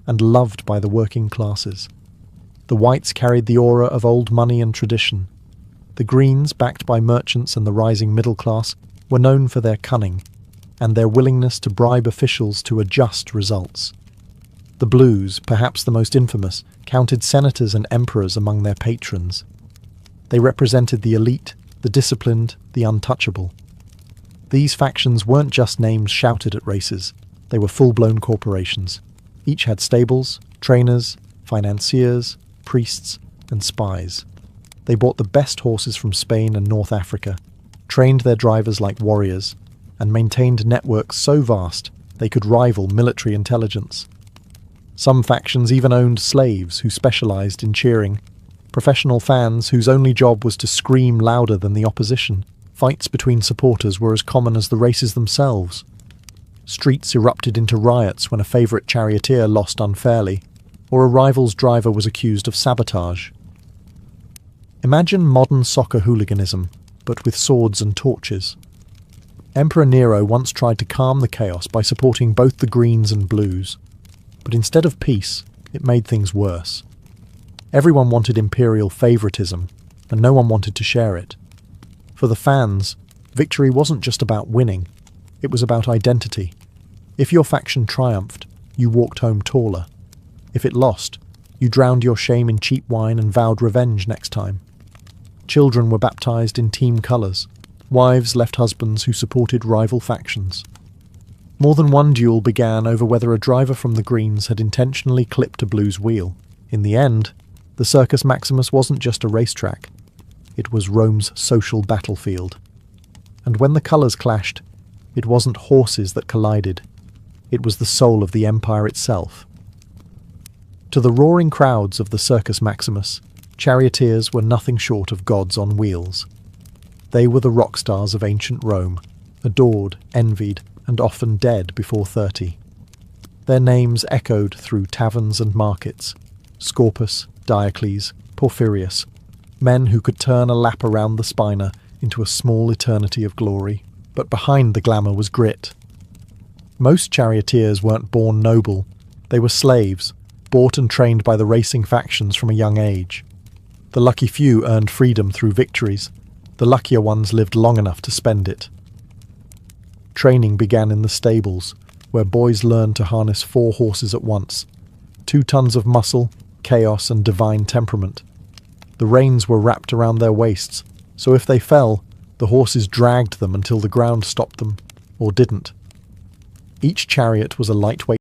and loved by the working classes. The whites carried the aura of old money and tradition. The greens, backed by merchants and the rising middle class, were known for their cunning and their willingness to bribe officials to adjust results. The blues, perhaps the most infamous, counted senators and emperors among their patrons. They represented the elite, the disciplined, the untouchable. These factions weren't just names shouted at races, they were full-blown corporations. Each had stables, trainers, financiers, priests, and spies. They bought the best horses from Spain and North Africa, trained their drivers like warriors, and maintained networks so vast they could rival military intelligence. Some factions even owned slaves who specialized in cheering, professional fans whose only job was to scream louder than the opposition. Fights between supporters were as common as the races themselves. Streets erupted into riots when a favorite charioteer lost unfairly, or a rival's driver was accused of sabotage. Imagine modern soccer hooliganism, but with swords and torches. Emperor Nero once tried to calm the chaos by supporting both the greens and blues, but instead of peace, it made things worse. Everyone wanted imperial favoritism, and no one wanted to share it. For the fans, victory wasn't just about winning, it was about identity. If your faction triumphed, you walked home taller. If it lost, you drowned your shame in cheap wine and vowed revenge next time. Children were baptized in team colours. Wives left husbands who supported rival factions. More than one duel began over whether a driver from the Greens had intentionally clipped a Blues wheel. In the end, the Circus Maximus wasn't just a racetrack. It was Rome's social battlefield. And when the colours clashed, it wasn't horses that collided. It was the soul of the empire itself. To the roaring crowds of the Circus Maximus, charioteers were nothing short of gods on wheels. They were the rock stars of ancient Rome, adored, envied, and often dead before 30. Their names echoed through taverns and markets: Scorpus, Diocles, Porphyrius, men who could turn a lap around the spina into a small eternity of glory. But behind the glamour was grit. Most charioteers weren't born noble. They were slaves, bought and trained by the racing factions from a young age. The lucky few earned freedom through victories. The luckier ones lived long enough to spend it. Training began in the stables, where boys learned to harness 4 horses at once, 2 tons of muscle, chaos, and divine temperament. The reins were wrapped around their waists, so if they fell, the horses dragged them until the ground stopped them, or didn't. Each chariot was a lightweight